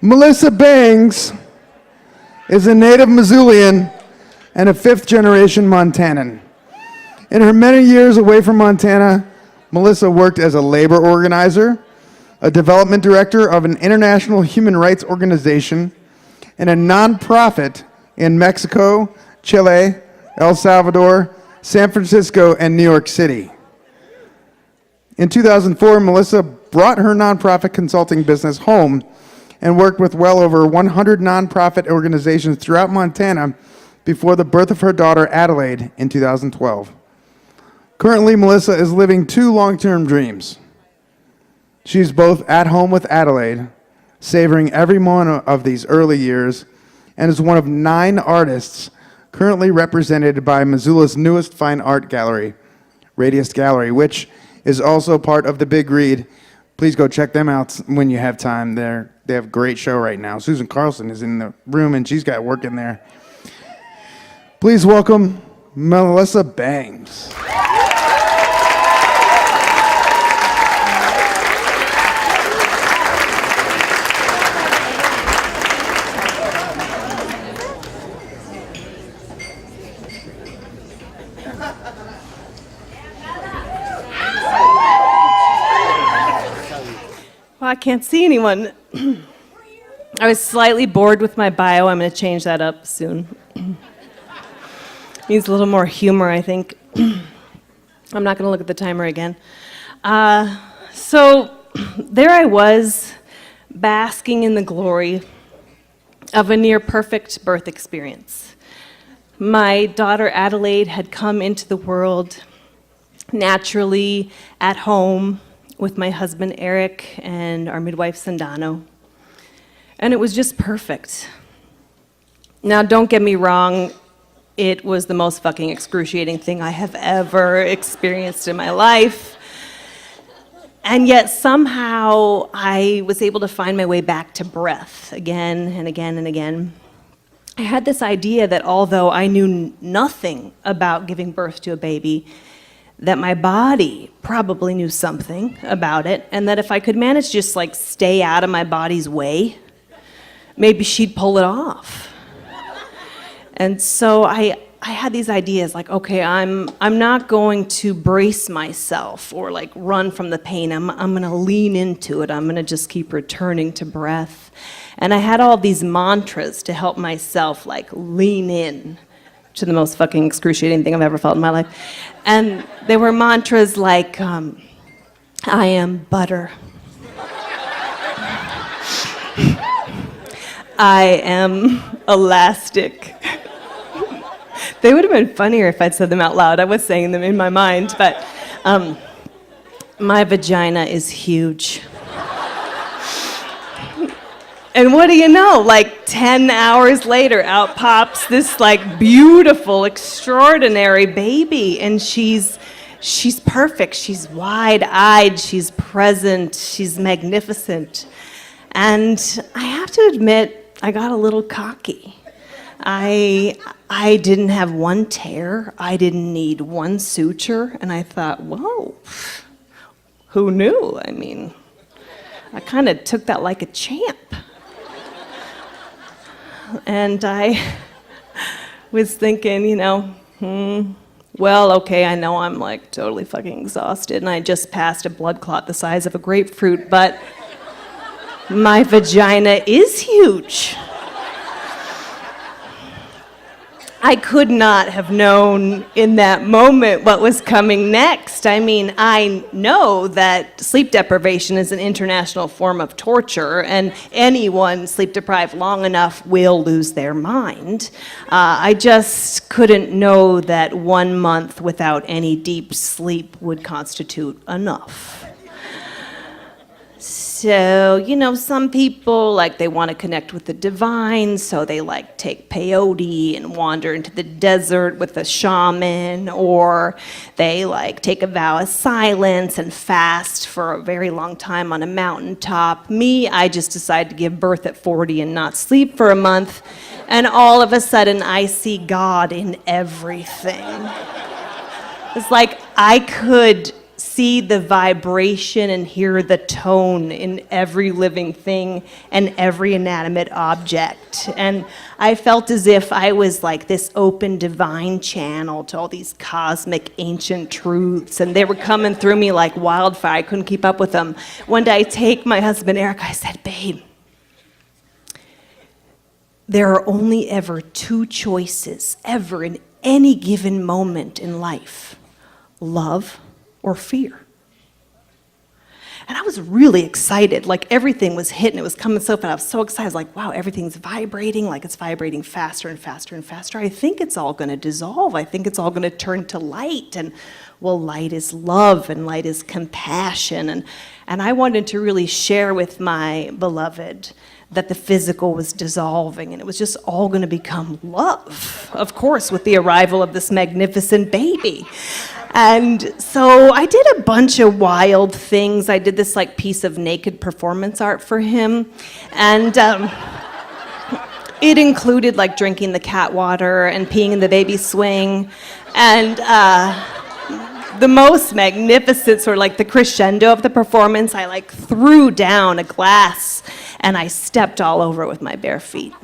Melissa Bangs is a native Missoulian and a fifth-generation Montanan. In her many years away from Montana, Melissa worked as a labor organizer, a development director of an international human rights organization, and a nonprofit in Mexico, Chile, El Salvador, San Francisco, and New York City. In 2004, Melissa brought her nonprofit consulting business home and worked with well over 100 nonprofit organizations throughout Montana before the birth of her daughter, Adelaide, in 2012. Currently, Melissa is living two long-term dreams. She's both at home with Adelaide, savoring every moment of these early years, and is one of 9 artists currently represented by Missoula's newest fine art gallery, Radius Gallery, which is also part of the Big Read. Please go check them out when you have time. They have a great show right now. Susan Carlson is in the room, and she's got work in there. Please welcome Melissa Bangs. Well, I can't see anyone. I was slightly bored with my bio. I'm going to change that up soon. Needs a little more humor, I think. I'm not going to look at the timer again. So there I was, basking in the glory of a near-perfect birth experience. My daughter Adelaide had come into the world naturally at home with my husband Eric and our midwife Sandano. And it was just perfect. Now, don't get me wrong, it was the most fucking excruciating thing I have ever experienced in my life. And yet somehow I was able to find my way back to breath again and again and again. I had this idea that although I knew nothing about giving birth to a baby, that my body probably knew something about it, and that if I could manage to just like stay out of my body's way, maybe she'd pull it off. And so I had these ideas like, okay, I'm not going to brace myself or like run from the pain. I'm gonna lean into it. I'm gonna just keep returning to breath. And I had all these mantras to help myself like lean in to the most fucking excruciating thing I've ever felt in my life. And they were mantras like, I am butter. I am elastic. They would have been funnier if I'd said them out loud. I was saying them in my mind, but my vagina is huge. And what do you know, like 10 hours later, out pops this like beautiful, extraordinary baby, and she's perfect, she's wide-eyed, she's present, she's magnificent. And I have to admit, I got a little cocky. I didn't have one tear, I didn't need one suture, and I thought, whoa, who knew? I mean, I kind of took that like a champ. And I was thinking, well, okay, I know I'm like totally fucking exhausted, and I just passed a blood clot the size of a grapefruit, but my vagina is huge. I could not have known in that moment what was coming next. I mean, I know that sleep deprivation is an international form of torture, and anyone sleep deprived long enough will lose their mind. I just couldn't know that 1 month without any deep sleep would constitute enough. So, some people, they want to connect with the divine, so they, take peyote and wander into the desert with a shaman, or they, take a vow of silence and fast for a very long time on a mountaintop. Me, I just decided to give birth at 40 and not sleep for a month, and all of a sudden, I see God in everything. It's like I could see the vibration and hear the tone in every living thing and every inanimate object. And I felt as if I was like this open divine channel to all these cosmic ancient truths, and they were coming through me like wildfire. I couldn't keep up with them. One day I take my husband Eric, I said, babe, there are only ever two choices ever in any given moment in life: love or fear. And I was really excited, like everything was hitting, it was coming so fast. I was so excited, I was like, wow, everything's vibrating, like it's vibrating faster and faster and faster. I think it's all gonna dissolve. I think it's all gonna turn to light. And well, light is love and light is compassion. And I wanted to really share with my beloved that the physical was dissolving and it was just all gonna become love, of course, with the arrival of this magnificent baby. And so I did a bunch of wild things. I did this like piece of naked performance art for him. And it included like drinking the cat water and peeing in the baby swing. And the most magnificent, sort of like the crescendo of the performance, I like threw down a glass and I stepped all over it with my bare feet.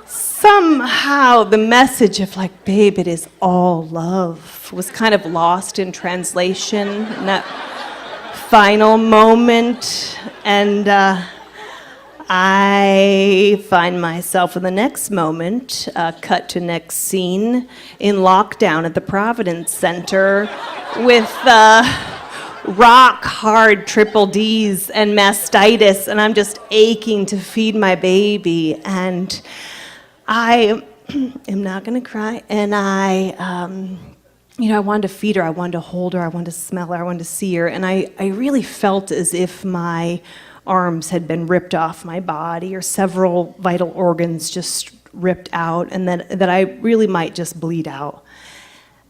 Somehow the message of like, babe, it is all love was kind of lost in translation in that final moment. And I find myself in the next moment, cut to next scene, in lockdown at the Providence Center with rock hard triple Ds and mastitis, and I'm just aching to feed my baby. And I am not gonna cry, and I wanted to feed her, I wanted to hold her, I wanted to smell her, I wanted to see her, and I really felt as if my arms had been ripped off my body, or several vital organs just ripped out, and that I really might just bleed out.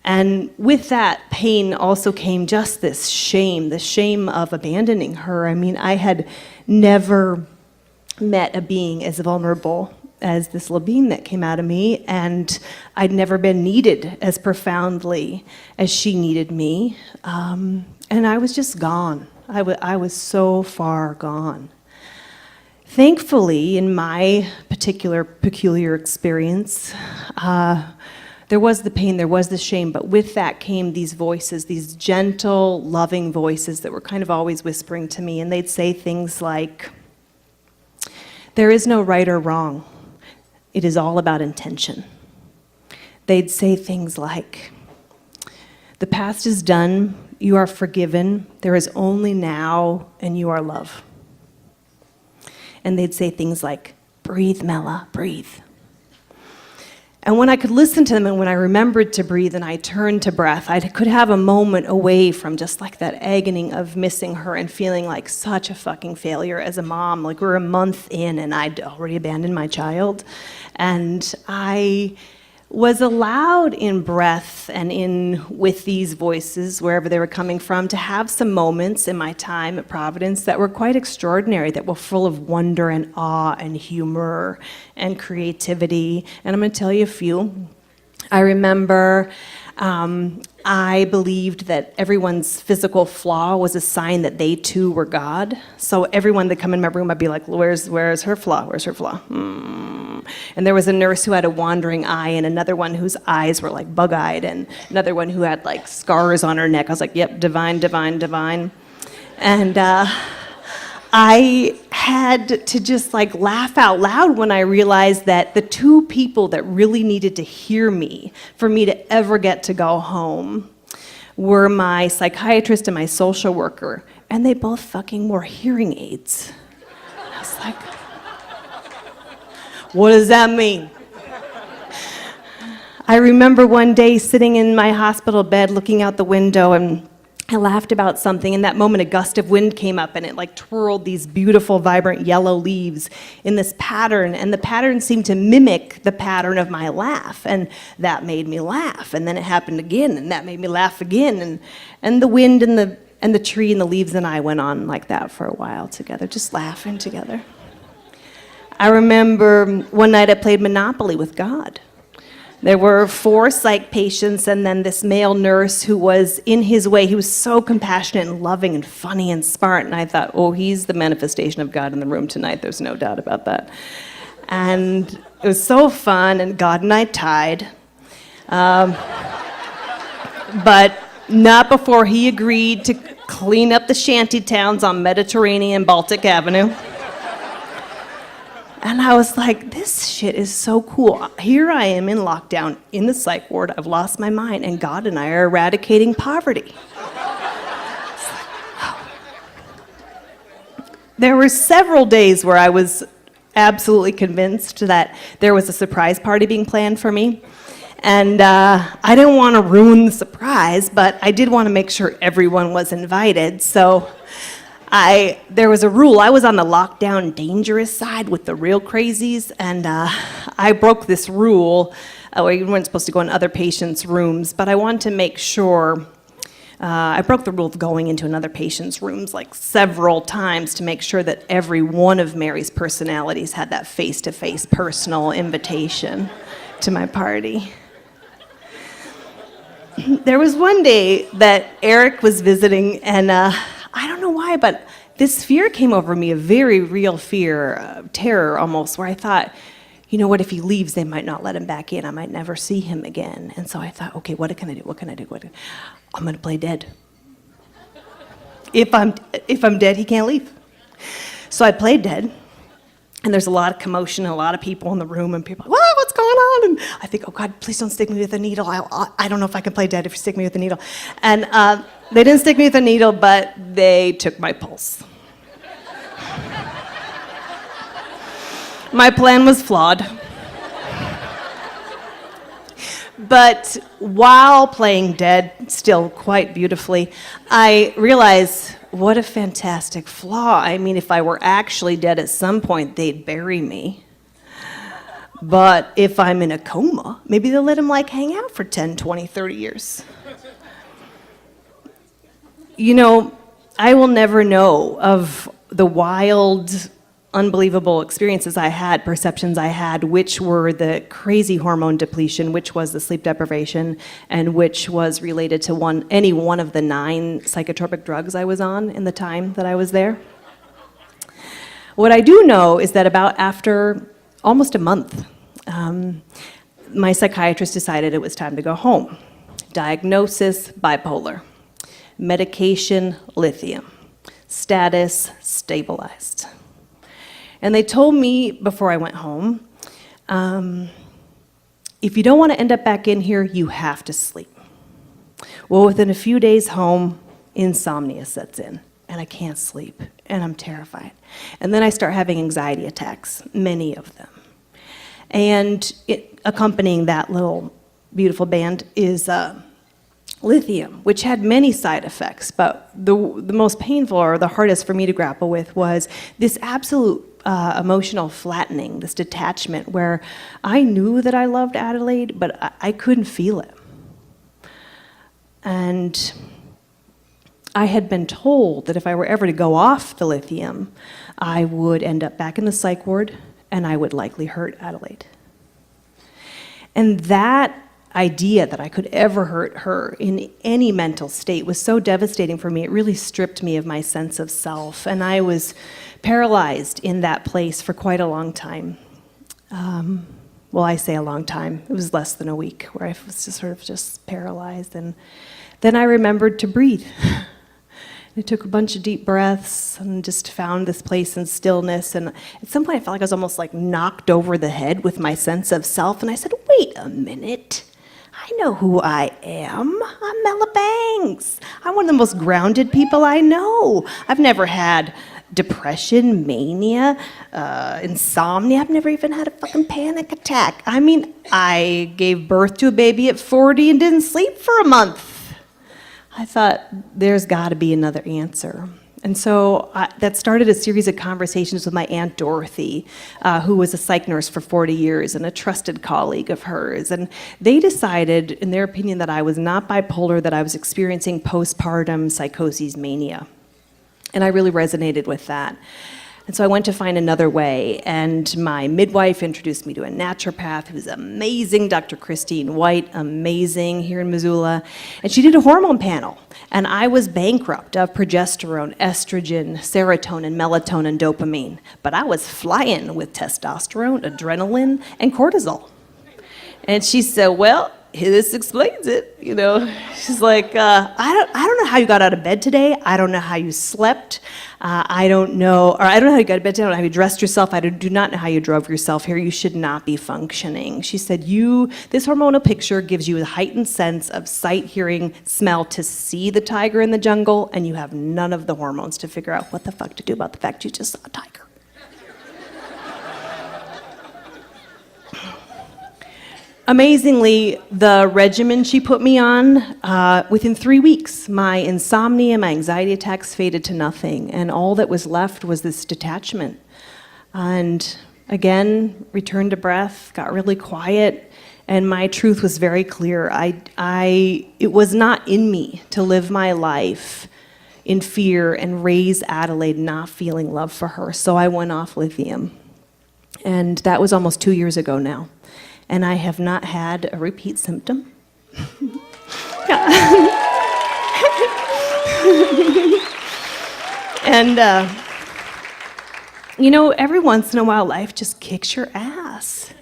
And with that pain also came just this shame, the shame of abandoning her. I mean, I had never met a being as vulnerable as this little being that came out of me, and I'd never been needed as profoundly as she needed me, and I was just gone. I was so far gone. Thankfully, in my peculiar experience, there was the pain, there was the shame, but with that came these voices, these gentle, loving voices that were kind of always whispering to me, and they'd say things like, there is no right or wrong. It is all about intention. They'd say things like, the past is done, you are forgiven, there is only now, and you are love. And they'd say things like, breathe, Mela, breathe. And when I could listen to them, and when I remembered to breathe and I turned to breath, I could have a moment away from just like that agony of missing her and feeling like such a fucking failure as a mom. Like we're a month in and I'd already abandoned my child. And I was allowed in breath and in with these voices, wherever they were coming from, to have some moments in my time at Providence that were quite extraordinary, that were full of wonder and awe and humor and creativity. And I'm going to tell you a few. I remember I believed that everyone's physical flaw was a sign that they too were God. So everyone that come in my room, I'd be like, where's her flaw? Where's her flaw? And there was a nurse who had a wandering eye, and another one whose eyes were like bug-eyed, and another one who had like scars on her neck. I was like, yep, divine, divine, divine. And I had to just like laugh out loud when I realized that the two people that really needed to hear me for me to ever get to go home were my psychiatrist and my social worker, and they both fucking wore hearing aids. I was like, what does that mean? I remember one day sitting in my hospital bed looking out the window, and I laughed about something. In that moment, a gust of wind came up and it like twirled these beautiful, vibrant yellow leaves in this pattern. And the pattern seemed to mimic the pattern of my laugh. And that made me laugh. And then it happened again, and that made me laugh again. And the wind and the tree and the leaves and I went on like that for a while together, just laughing together. I remember one night I played Monopoly with God. There were 4 psych patients and then this male nurse who was in his way. He was so compassionate and loving and funny and smart. And I thought, oh, he's the manifestation of God in the room tonight. There's no doubt about that. And it was so fun, and God and I tied. But not before he agreed to clean up the shanty towns on Mediterranean and Baltic Avenue. And I was like, this shit is so cool. Here I am in lockdown in the psych ward. I've lost my mind, and God and I are eradicating poverty. There were several days where I was absolutely convinced that there was a surprise party being planned for me. And I didn't want to ruin the surprise, but I did want to make sure everyone was invited. So there was a rule. I was on the lockdown dangerous side with the real crazies, and I broke this rule. You weren't supposed to go in other patients' rooms, but I wanted to make sure. I broke the rule of going into another patient's rooms like several times to make sure that every one of Mary's personalities had that face-to-face personal invitation to my party. There was one day that Eric was visiting, and I don't know why, but this fear came over me, a very real fear, terror almost, where I thought, you know what, if he leaves, they might not let him back in. I might never see him again. And so I thought, okay, what can I do? I'm going to play dead. If I'm dead, he can't leave. So I played dead. And there's a lot of commotion and a lot of people in the room, and people are like, whoa, what's going on? And I think, oh God, please don't stick me with a needle. I don't know if I can play dead if you stick me with a needle. And they didn't stick me with a needle, but they took my pulse. My plan was flawed. But while playing dead, still quite beautifully, I realized, what a fantastic flaw. I mean, if I were actually dead at some point, they'd bury me. But if I'm in a coma, maybe they'll let him hang out for 10, 20, 30 years. You know, I will never know of the wild, unbelievable experiences I had, perceptions I had, which were the crazy hormone depletion, which was the sleep deprivation, and which was related to any one of the 9 psychotropic drugs I was on in the time that I was there. What I do know is that after almost a month, my psychiatrist decided it was time to go home. Diagnosis, bipolar. Medication, lithium. Status, stabilized. And they told me before I went home, if you don't want to end up back in here, you have to sleep. Well, within a few days home, insomnia sets in, and I can't sleep, and I'm terrified. And then I start having anxiety attacks, many of them. And accompanying that little beautiful band is lithium, which had many side effects, but the most painful or the hardest for me to grapple with was this absolute emotional flattening, this detachment where I knew that I loved Adelaide, but I couldn't feel it. And I had been told that if I were ever to go off the lithium, I would end up back in the psych ward and I would likely hurt Adelaide. And that idea that I could ever hurt her in any mental state was so devastating for me. It really stripped me of my sense of self, and I was paralyzed in that place for quite a long time. Well, I say a long time. It was less than a week where I was just paralyzed, and then I remembered to breathe. I took a bunch of deep breaths and just found this place in stillness, and at some point I felt like I was almost knocked over the head with my sense of self, and I said, wait a minute. I know who I am. I'm Mella Banks. I'm one of the most grounded people I know. I've never had depression, mania, insomnia. I've never even had a fucking panic attack. I mean, I gave birth to a baby at 40 and didn't sleep for a month. I thought, there's got to be another answer. And so that started a series of conversations with my Aunt Dorothy, who was a psych nurse for 40 years and a trusted colleague of hers. And they decided, in their opinion, that I was not bipolar, that I was experiencing post-partum psychosis mania. And I really resonated with that. And so I went to find another way, and my midwife introduced me to a naturopath who's amazing, Dr. Christine White, amazing here in Missoula. And she did a hormone panel, and I was bankrupt of progesterone, estrogen, serotonin, melatonin, dopamine. But I was flying with testosterone, adrenaline, and cortisol. And she said, well, this explains it, you know. She's like, I don't know how you got out of bed today. I don't know how you slept. I don't know how you got out of bed today. I don't know how you dressed yourself. I do not know how you drove yourself here. You should not be functioning. She said, this hormonal picture gives you a heightened sense of sight, hearing, smell to see the tiger in the jungle, and you have none of the hormones to figure out what the fuck to do about the fact you just saw a tiger. Amazingly, the regimen she put me on, within 3 weeks, my insomnia, my anxiety attacks faded to nothing, and all that was left was this detachment. And again, returned to breath, got really quiet, and my truth was very clear. It was not in me to live my life in fear and raise Adelaide not feeling love for her, so I went off lithium. And that was almost 2 years ago now. And I have not had a repeat symptom. And, every once in a while, life just kicks your ass.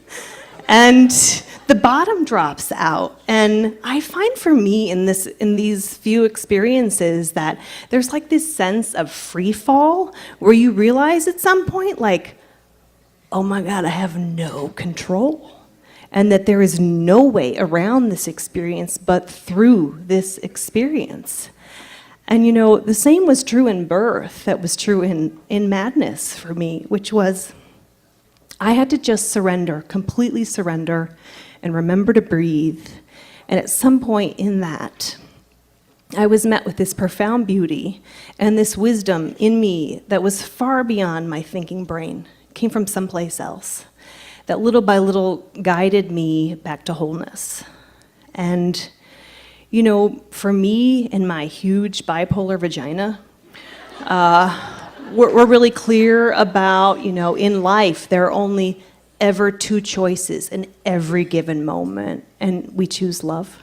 And the bottom drops out. And I find for me in these few experiences that there's like this sense of free fall where you realize at some point, like, oh my God, I have no control. And that there is no way around this experience but through this experience. And the same was true in birth, that was true in madness for me, which was I had to just surrender, completely surrender, and remember to breathe. And at some point in that, I was met with this profound beauty and this wisdom in me that was far beyond my thinking brain. It came from someplace else, that little by little guided me back to wholeness. And, for me and my huge bipolar vagina, we're really clear about, in life, there are only ever two choices in every given moment, and we choose love.